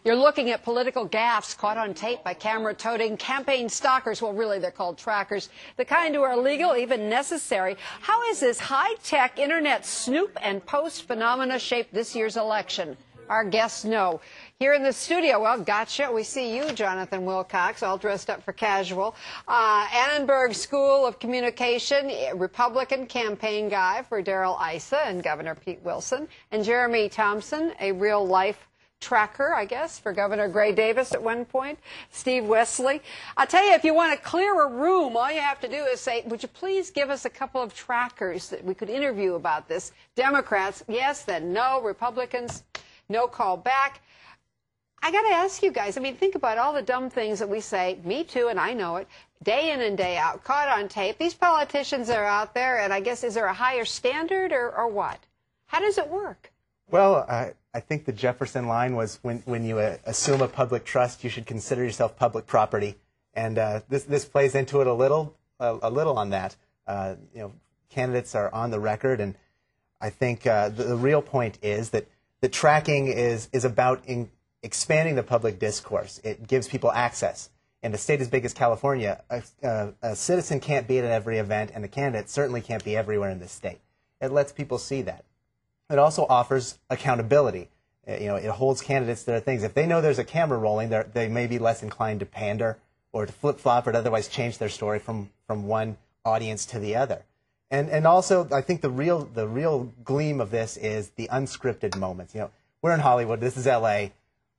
You're looking at political gaffes caught on tape by camera-toting campaign stalkers. Well, really, they're called trackers. The kind who are illegal, even necessary. How is this high-tech internet snoop and post phenomena shape this year's election? Our guests know. Here in the studio, well, gotcha. We see you, Jonathan Wilcox, all dressed up for casual. Annenberg School of Communication, Republican campaign guy for Darrell Issa and Governor Pete Wilson. And Jeremy Thompson, a real-life tracker, I guess, for Governor Gray Davis at one point. Steve Wesley. I'll tell you, if you want to clear a room, all you have to do is say, would you please give us a couple of trackers that we could interview about this? Democrats, yes, then no. Republicans, no call back. I got to ask you guys, I mean, think about all the dumb things that we say, me too, and I know it, day in and day out, caught on tape. These politicians are out there, and I guess, is there a higher standard or what? How does it work? Well, I think the Jefferson line was when you assume a public trust, you should consider yourself public property. And this plays into it a little on that. Candidates are on the record, and I think the real point is that the tracking is about expanding the public discourse. It gives people access. In a state as big as California, a citizen can't be at every event, and the candidate certainly can't be everywhere in this state. It lets people see that. It also offers accountability. It holds candidates to their things. If they know there's a camera rolling, they may be less inclined to pander or to flip-flop or to otherwise change their story from one audience to the other. And also, I think the real gleam of this is the unscripted moments. We're in Hollywood. This is L.A.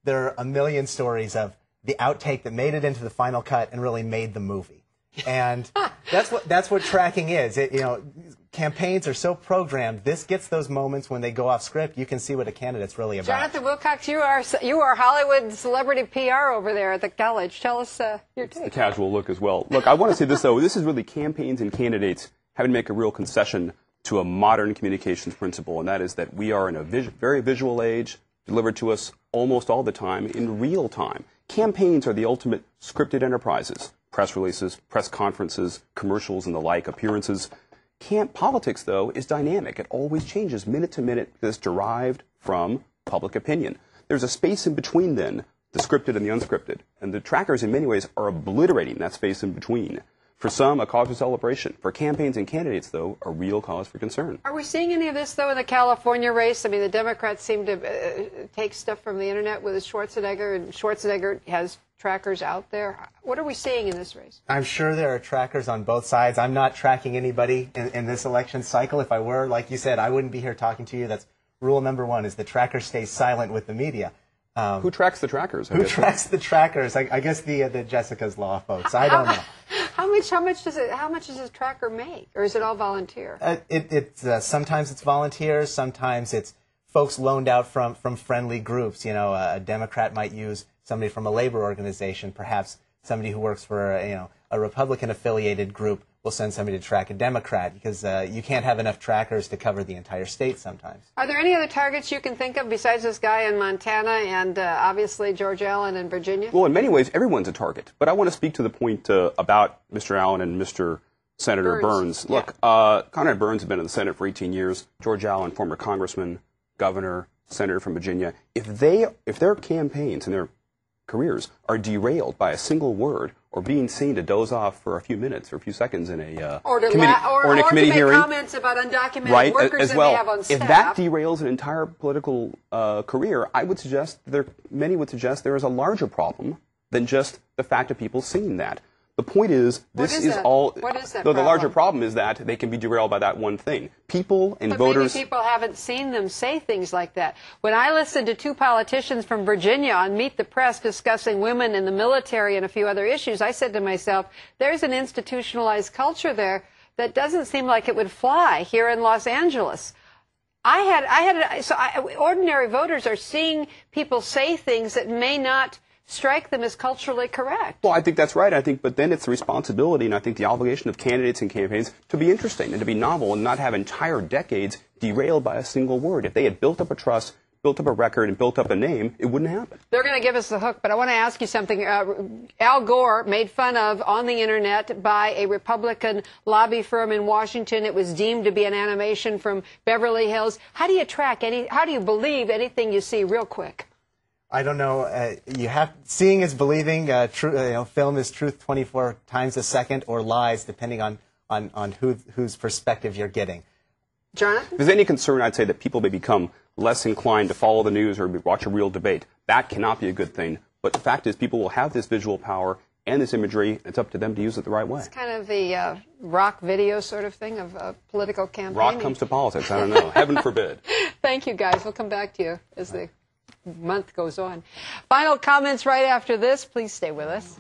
There are a million stories of the outtake that made it into the final cut and really made the movie. And that's what tracking is. Campaigns are so programmed. This gets those moments when they go off script. You can see what a candidate's really about. Jonathan Wilcox, you are Hollywood celebrity PR over there at the college. Tell us your take. It's a casual look as well. Look, I want to say this, though. This is really campaigns and candidates having to make a real concession to a modern communications principle, and that is that we are in a very visual age, delivered to us almost all the time in real time. Campaigns are the ultimate scripted enterprises. Press releases, press conferences, commercials, and the like, appearances. Politics, though, is dynamic. It always changes minute to minute because it's derived from public opinion. There's a space in between, then, the scripted and the unscripted. And the trackers, in many ways, are obliterating that space in between. For some, a cause for celebration. For campaigns and candidates, though, a real cause for concern. Are we seeing any of this, though, in the California race? I mean, the Democrats seem to take stuff from the Internet with Schwarzenegger, and Schwarzenegger has trackers out there. What are we seeing in this race? I'm sure there are trackers on both sides. I'm not tracking anybody in this election cycle. If I were, like you said, I wouldn't be here talking to you. That's rule number one, is the tracker stays silent with the media. Who tracks the trackers? Who tracks the trackers? I guess the Jessica's Law folks. I don't know. How much does a tracker make, or is it all volunteer? Sometimes it's volunteers. Sometimes it's folks loaned out from friendly groups. A Democrat might use somebody from a labor organization. Perhaps somebody who works for a Republican-affiliated group will send somebody to track a Democrat, because you can't have enough trackers to cover the entire state sometimes. Are there any other targets you can think of besides this guy in Montana and obviously George Allen in Virginia? Well, in many ways, everyone's a target. But I want to speak to the point about Mr. Allen and Mr. Senator Burns. Yeah. Look, Conrad Burns has been in the Senate for 18 years. George Allen, former congressman, governor, senator from Virginia. If their campaigns and their careers are derailed by a single word or being seen to doze off for a few minutes or a few seconds in a committee hearing, comments about undocumented workers as well, that they have on staff. If that derails an entire political career, many would suggest there is a larger problem than just the fact of people seeing that. The point is, What is that the larger problem is that they can be derailed by that one thing. People and voters. Maybe people haven't seen them say things like that. When I listened to two politicians from Virginia on Meet the Press discussing women in the military and a few other issues, I said to myself, there's an institutionalized culture there that doesn't seem like it would fly here in Los Angeles. Ordinary voters are seeing people say things that may not strike them as culturally correct. Well, I think that's right. But then it's the responsibility and I think the obligation of candidates and campaigns to be interesting and to be novel and not have entire decades derailed by a single word. If they had built up a trust, built up a record, and built up a name, it wouldn't happen. They're going to give us the hook, but I want to ask you something. Al Gore made fun of on the Internet by a Republican lobby firm in Washington. It was deemed to be an animation from Beverly Hills. How do you believe anything you see real quick? I don't know. Seeing is believing. Film is truth 24 times a second, or lies, depending on whose perspective you're getting. Jonathan? If there's any concern, I'd say that people may become less inclined to follow the news or watch a real debate. That cannot be a good thing. But the fact is, people will have this visual power and this imagery, and it's up to them to use it the right way. It's kind of the rock video sort of thing of political campaigning. Rock comes to politics. I don't know. Heaven forbid. Thank you, guys. We'll come back to you as the month goes on. Final comments right after this. Please stay with us.